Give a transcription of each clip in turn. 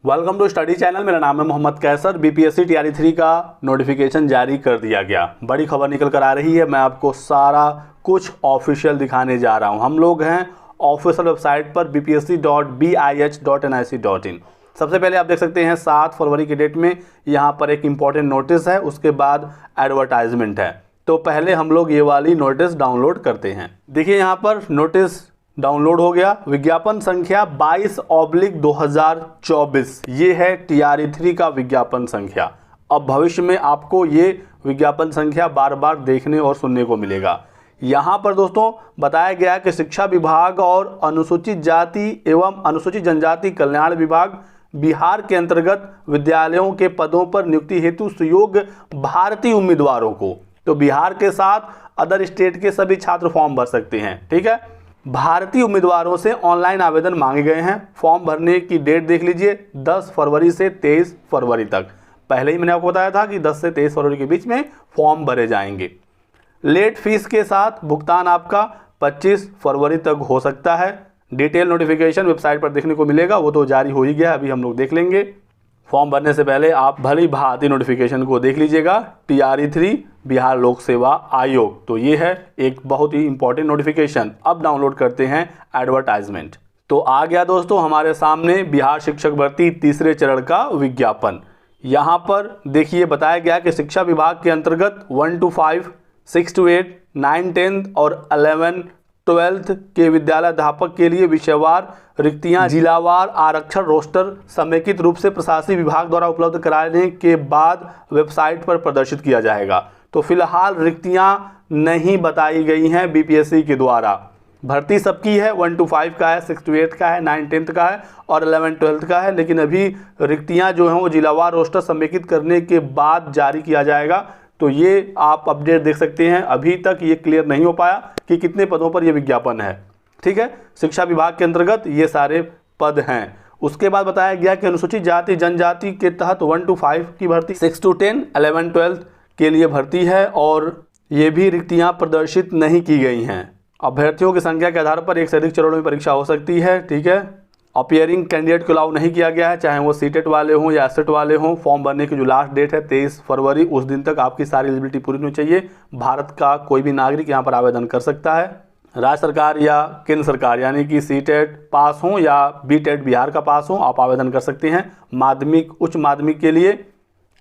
Welcome to study channel. मेरा नाम है मोहम्मद कैसर। बीपीएससी टीआरई 3 का नोटिफिकेशन जारी कर दिया गया। बड़ी खबर निकल कर आ रही है। मैं आपको सारा कुछ ऑफिशियल दिखाने जा रहा हूं। हम लोग हैं ऑफिशियल वेबसाइट पर bpsc.bih.nic.in। सबसे पहले आप देख सकते हैं 7 फरवरी की डेट में यहाँ पर एक इम्पॉर्टेंट नोटिस है, उसके बाद एडवर्टाइजमेंट है। तो पहले हम लोग ये वाली नोटिस डाउनलोड करते हैं। देखिए यहाँ पर नोटिस डाउनलोड हो गया। विज्ञापन संख्या 22/2024, ये है टीआरई 3 का विज्ञापन संख्या। अब भविष्य में आपको ये विज्ञापन संख्या बार बार देखने और सुनने को मिलेगा। यहाँ पर दोस्तों बताया गया कि शिक्षा विभाग और अनुसूचित जाति एवं अनुसूचित जनजाति कल्याण विभाग बिहार के अंतर्गत विद्यालयों के पदों पर नियुक्ति हेतु सुयोग्य भारतीय उम्मीदवारों को, तो बिहार के साथ अदर स्टेट के सभी छात्र फॉर्म भर सकते हैं। ठीक है, भारतीय उम्मीदवारों से ऑनलाइन आवेदन मांगे गए हैं। फॉर्म भरने की डेट देख लीजिए, 10 फरवरी से 23 फरवरी तक। पहले ही मैंने आपको बताया था कि 10 से 23 फरवरी के बीच में फॉर्म भरे जाएंगे। लेट फीस के साथ भुगतान आपका 25 फरवरी तक हो सकता है। डिटेल नोटिफिकेशन वेबसाइट पर देखने को मिलेगा, वो तो जारी हो ही गया, अभी हम लोग देख लेंगे। फॉर्म भरने से पहले आप भली भांति नोटिफिकेशन को देख लीजिएगा। टीआरई 3 बिहार लोक सेवा आयोग, तो ये है एक बहुत ही इंपॉर्टेंट नोटिफिकेशन। अब डाउनलोड करते हैं एडवर्टाइजमेंट। तो आ गया दोस्तों हमारे सामने बिहार शिक्षक भर्ती तीसरे चरण का विज्ञापन। यहाँ पर देखिए बताया गया कि शिक्षा विभाग के अंतर्गत 1 to 5, 6 to 8, 9, 10 और 11, 12 के विद्यालय अध्यापक के लिए विषयवार रिक्तियां जिलावार आरक्षण रोस्टर समेकित रूप से प्रशासनिक विभाग द्वारा उपलब्ध कराने के बाद वेबसाइट पर प्रदर्शित किया जाएगा। तो फिलहाल रिक्तियां नहीं बताई गई हैं बीपीएससी के द्वारा। भर्ती सबकी है, 1 to 5 का है, 6 to 8 का है, 9, 10 का है और 11, 12 का है। लेकिन अभी रिक्तियां जो हैं वो जिलावार रोस्टर समेकित करने के बाद जारी किया जाएगा। तो ये आप अपडेट देख सकते हैं। अभी तक ये क्लियर नहीं हो पाया कि कितने पदों पर ये विज्ञापन है। ठीक है, शिक्षा विभाग के अंतर्गत ये सारे पद हैं। उसके बाद बताया गया कि अनुसूचित जाति जनजाति के तहत 1 to 5 की भर्ती, 6 to 10, 11, 12 के लिए भर्ती है और ये भी रिक्तियां प्रदर्शित नहीं की गई हैं। अभ्यर्थियों की संख्या के आधार पर एक से अधिक चरणों में परीक्षा हो सकती है। ठीक है, अपीयरिंग कैंडिडेट को अलाउ नहीं किया गया है, चाहे वो सीटेट वाले हों या एसटेट वाले हों। फॉर्म भरने की जो लास्ट डेट है 23 फरवरी, उस दिन तक आपकी सारी एलिजिबिलिटी पूरी होनी चाहिए। भारत का कोई भी नागरिक यहाँ पर आवेदन कर सकता है। राज्य सरकार या केंद्र सरकार यानी कि सीटेट पास हों या बीटेट बिहार का पास हो, आप आवेदन कर सकते हैं। माध्यमिक उच्च माध्यमिक के लिए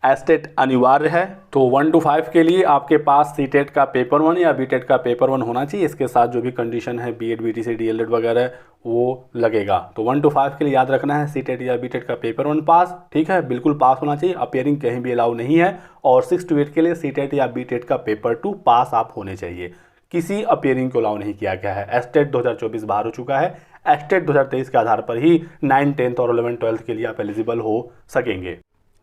एस्टेट अनिवार्य है। तो 1 to 5 के लिए आपके पास सीटेट का पेपर 1 या बीटेट का पेपर 1 होना चाहिए। इसके साथ जो भी कंडीशन है बीएड बीटीसी डीएलएड वगैरह वो लगेगा। तो 1 to 5 के लिए याद रखना है सीटेट या बीटेट का पेपर 1 पास। ठीक है, बिल्कुल पास होना चाहिए। अपीयरिंग कहीं भी अलाउ नहीं है। और 6 to 8 के लिए सीटेट या बीटेट का पेपर 2 पास आप होने चाहिए। किसी अपीयरिंग को अलाउ नहीं किया गया है। एस्टेट 2024 बाहर हो चुका है। एस्टेट 2023 के आधार पर ही 9, 10 और 11, 12 के लिए आप एलिजिबल हो सकेंगे।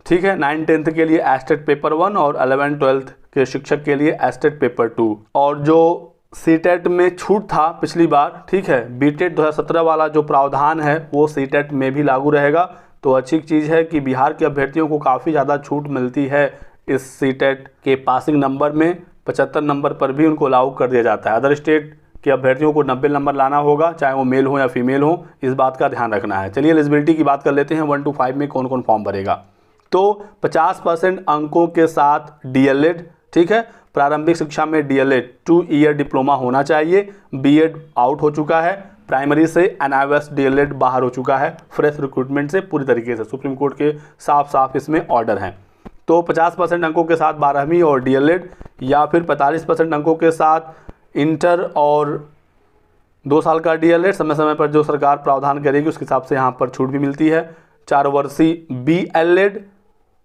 ठीक है, 9, 10 के लिए एस्टेट पेपर 1 और 11, 12 के शिक्षक के लिए एस्टेट पेपर 2। और जो सीटेट में छूट था पिछली बार, ठीक है, बीटेट 2017 वाला जो प्रावधान है वो सीटेट में भी लागू रहेगा। तो अच्छी चीज़ है कि बिहार के अभ्यर्थियों को काफ़ी ज़्यादा छूट मिलती है इस सीटेट के पासिंग नंबर में। 75 नंबर पर भी उनको लागू कर दिया जाता है। अदर स्टेट के अभ्यर्थियों को 90 नंबर लाना होगा, चाहे वो मेल हो या फीमेल हो, इस बात का ध्यान रखना है। चलिए एलिजिबिलिटी की बात कर लेते हैं। 1 to 5 में कौन कौन फॉर्म भरेगा। तो 50% अंकों के साथ डीएलएड, ठीक है, प्रारंभिक शिक्षा में डीएलएड 2 ईयर डिप्लोमा होना चाहिए। बीएड आउट हो चुका है। प्राइमरी से एनआईएस डीएलएड बाहर हो चुका है फ्रेश रिक्रूटमेंट से पूरी तरीके से। सुप्रीम कोर्ट के साफ साफ इसमें ऑर्डर हैं। तो 50% अंकों के साथ 12वीं और डीएलएड, या फिर 45% अंकों के साथ इंटर और 2 साल का डीएलएड। समय समय पर जो सरकार प्रावधान करेगी उसके हिसाब से यहाँ पर छूट भी मिलती है। 4 वर्षीय बीएलएड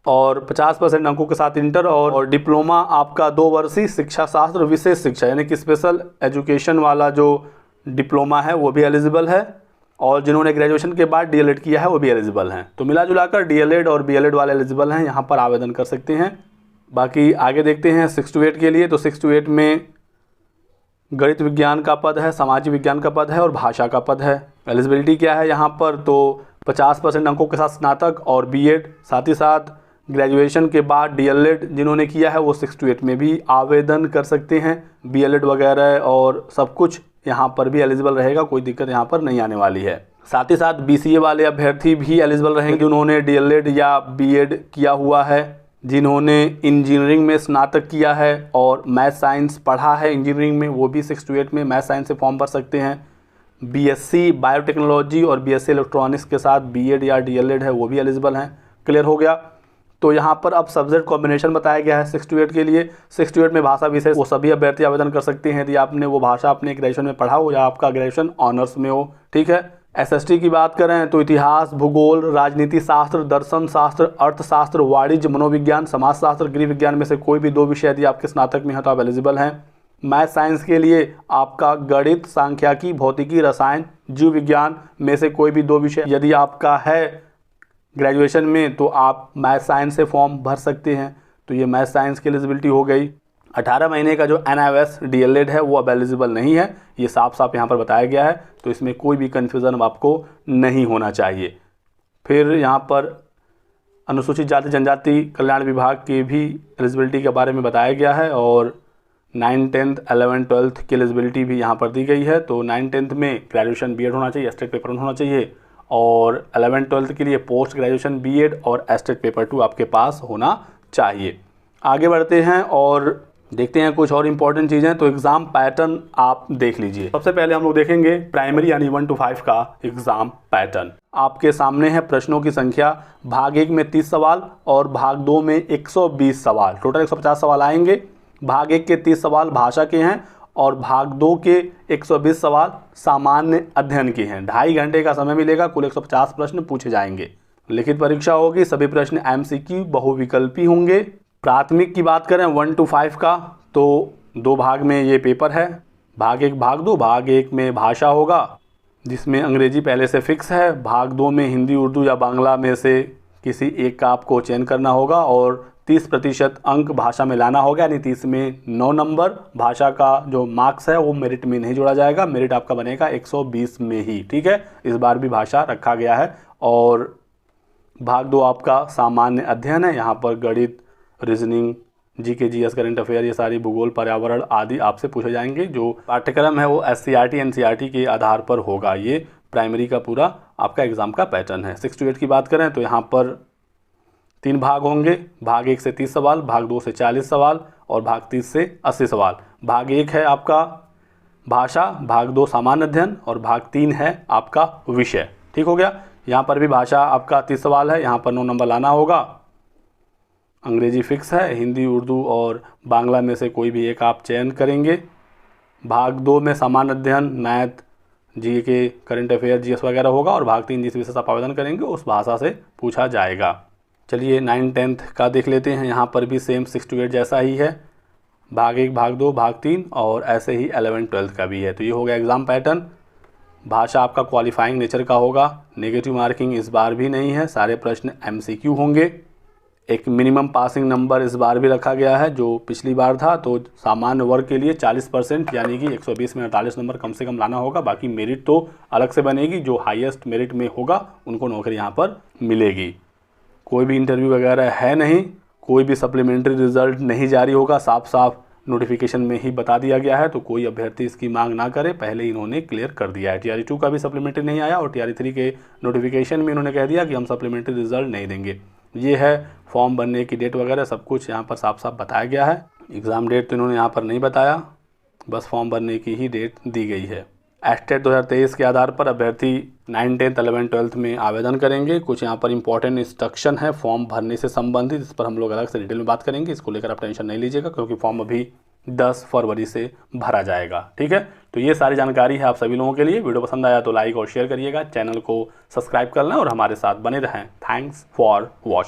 और 50% अंकों के साथ इंटर और डिप्लोमा आपका 2 वर्षीय शिक्षा शास्त्र विशेष शिक्षा यानी कि स्पेशल एजुकेशन वाला जो डिप्लोमा है वो भी एलिजिबल है। और जिन्होंने ग्रेजुएशन के बाद डीएलएड किया है वो भी एलिजिबल हैं। तो मिला जुलाकर डीएलएड और बीएलएड वाले एलिजिबल हैं, यहाँ पर आवेदन कर सकते हैं। बाकी आगे देखते हैं 6 to 8 के लिए। तो 6 to 8 में गणित विज्ञान का पद है, सामाजिक विज्ञान का पद है और भाषा का पद है। एलिजिबिलिटी क्या है यहाँ पर, तो 50% अंकों के साथ स्नातक और बीएड, साथ ही साथ ग्रेजुएशन के बाद डीएलएड जिन्होंने किया है वो 6 to 8 में भी आवेदन कर सकते हैं। बीएलएड वगैरह और सब कुछ यहाँ पर भी एलिजिबल रहेगा, कोई दिक्कत यहाँ पर नहीं आने वाली है। साथ ही साथ BCA वाले अभ्यर्थी भी एलिजिबल रहेंगे जिन्होंने DLED या B.Ed किया हुआ है, जिन्होंने इंजीनियरिंग में स्नातक किया है और मैथ साइंस पढ़ा है इंजीनियरिंग में, वो भी 6 to 8 में मैथ साइंस से फॉर्म भर सकते हैं। BSc बायोटेक्नोलॉजी और BSc इलेक्ट्रॉनिक्स के साथ B.Ed या DLED है वो भी एलिजिबल हैं। क्लियर हो गया। तो यहाँ पर अब सब्जेक्ट कॉम्बिनेशन बताया गया है 6 to 8 के लिए। 6 to 8 में भाषा विषय वो सभी अभ्यर्थी आवेदन कर सकते हैं यदि आपने वो भाषा अपने ग्रेजुएशन में पढ़ा हो या आपका ग्रेजुएशन ऑनर्स में हो। ठीक है। SST की बात करें तो इतिहास, भूगोल, राजनीति शास्त्र, दर्शन शास्त्र, अर्थशास्त्र, वाणिज्य, मनोविज्ञान, समाजशास्त्र, गृह विज्ञान में से कोई भी 2 विषय यदि आपके स्नातक में है तो आप एलिजिबल हैं। मैथ साइंस के लिए आपका गणित, सांख्यिकी, भौतिकी, रसायन, जीव विज्ञान में से कोई भी 2 विषय यदि आपका है ग्रेजुएशन में तो आप मैथ साइंस से फॉर्म भर सकते हैं। तो ये मैथ साइंस की एलिजिबिलिटी हो गई। 18 महीने का जो NIOS DLED है वो अब एलिजिबल नहीं है, ये साफ साफ यहाँ पर बताया गया है, तो इसमें कोई भी कन्फ्यूज़न आपको नहीं होना चाहिए। फिर यहाँ पर अनुसूचित जाति जनजाति कल्याण विभाग की भी एलिजिबिलिटी के बारे में बताया गया है और 9th 10th 11th 12th की एलिजिबिलिटी भी यहाँ पर दी गई है। तो 9th 10th में ग्रेजुएशन B.Ed होना चाहिए, स्टेट पेपर 1 होना चाहिए और 11th 12th के लिए पोस्ट ग्रेजुएशन B.Ed और स्टेट पेपर 2 आपके पास होना चाहिए। आगे बढ़ते हैं और देखते हैं कुछ और इम्पोर्टेंट चीज़ें। तो एग्ज़ाम पैटर्न आप देख लीजिए। सबसे पहले हम लोग देखेंगे प्राइमरी यानी 1 to 5 का एग्ज़ाम पैटर्न। आपके सामने है प्रश्नों की संख्या। भाग 1 में 30 सवाल और भाग 2 में 120 सवाल, टोटल 150 सवाल आएंगे। भाग 1 के 30 सवाल भाषा के हैं और भाग 2 के 120 सवाल सामान्य अध्ययन के हैं। 2.5 घंटे का समय मिलेगा, कुल 150 प्रश्न पूछे जाएंगे। लिखित परीक्षा होगी, सभी प्रश्न MCQ बहुविकल्पी होंगे। प्राथमिक की बात करें 1 to 5 का तो 2 भाग में ये पेपर है, भाग 1 भाग 2। भाग 1 में भाषा होगा जिसमें अंग्रेजी पहले से फिक्स है। भाग 2 में हिंदी, उर्दू या बांग्ला में से किसी एक का आपको चयन करना होगा और 30% अंक भाषा में लाना होगा, यानी 30 में 9 नंबर। भाषा का जो मार्क्स है वो मेरिट में नहीं जोड़ा जाएगा, मेरिट आपका बनेगा 120 में ही। ठीक है, इस बार भी भाषा रखा गया है। और भाग 2 आपका सामान्य अध्ययन है, यहाँ पर गणित, reasoning, GK GS, current affair, ये सारी भूगोल, पर्यावरण आदि आपसे पूछे जाएंगे। जो पाठ्यक्रम है वो SCRT NCRT के आधार पर होगा। ये प्राइमरी का पूरा आपका एग्ज़ाम का पैटर्न है। 6 to 8 की बात करें तो यहाँ पर 3 भाग होंगे। भाग 1 से 30 सवाल, भाग 2 से 40 सवाल और भाग 3 से 80 सवाल। भाग 1 है आपका भाषा, भाग 2 सामान्य अध्ययन और भाग 3 है आपका विषय। ठीक हो गया। यहाँ पर भी भाषा आपका 30 सवाल है, यहाँ पर 9 नंबर लाना होगा। अंग्रेजी फिक्स है, हिंदी, उर्दू और बांग्ला में से कोई भी एक आप चयन करेंगे। भाग 2 में सामान्य अध्ययन, math, GK, current affair, GS वगैरह होगा और भाग 3 जिस विषय से आप आवेदन करेंगे उस भाषा से पूछा जाएगा। चलिए 9th 10th का देख लेते हैं। यहाँ पर भी सेम 6 to 8 जैसा ही है, भाग 1 भाग 2 भाग 3 और ऐसे ही 11th 12th का भी है। तो ये हो गया एग्ज़ाम पैटर्न। भाषा आपका क्वालिफाइंग नेचर का होगा, नेगेटिव मार्किंग इस बार भी नहीं है, सारे प्रश्न MCQ होंगे। एक मिनिमम पासिंग नंबर इस बार भी रखा गया है जो पिछली बार था। तो सामान्य वर्ग के लिए 40% यानी कि 120 में 48 नंबर कम से कम लाना होगा। बाकी मेरिट तो अलग से बनेगी, जो हाईएस्ट मेरिट में होगा उनको नौकरी यहाँ पर मिलेगी। कोई भी इंटरव्यू वगैरह है नहीं, कोई भी सप्लीमेंट्री रिजल्ट नहीं जारी होगा, साफ साफ नोटिफिकेशन में ही बता दिया गया है। तो कोई अभ्यर्थी इसकी मांग ना करे, पहले इन्होंने क्लियर कर दिया है। TRE 2 का भी सप्लीमेंट्री नहीं आया और TRE 3 के नोटिफिकेशन में इन्होंने कह दिया कि हम सप्लीमेंट्री रिजल्ट नहीं देंगे। ये है फॉर्म भरने की डेट वगैरह सब कुछ यहाँ पर साफ साफ बताया गया है। एग्ज़ाम डेट तो इन्होंने यहाँ पर नहीं बताया, बस फॉर्म भरने की ही डेट दी गई है। एस्टेट 2023 के आधार पर अभ्यर्थी 9th 10th 11th 12th में आवेदन करेंगे। कुछ यहाँ पर इंपॉर्टेंट इंस्ट्रक्शन है फॉर्म भरने से संबंधित, इस पर हम लोग अलग से डिटेल में बात करेंगे। इसको लेकर आप टेंशन नहीं लीजिएगा क्योंकि फॉर्म अभी 10 फरवरी से भरा जाएगा। ठीक है, तो ये सारी जानकारी है आप सभी लोगों के लिए। वीडियो पसंद आया तो लाइक और शेयर करिएगा, चैनल को सब्सक्राइब कर लें और हमारे साथ बने रहें। Thanks for watching.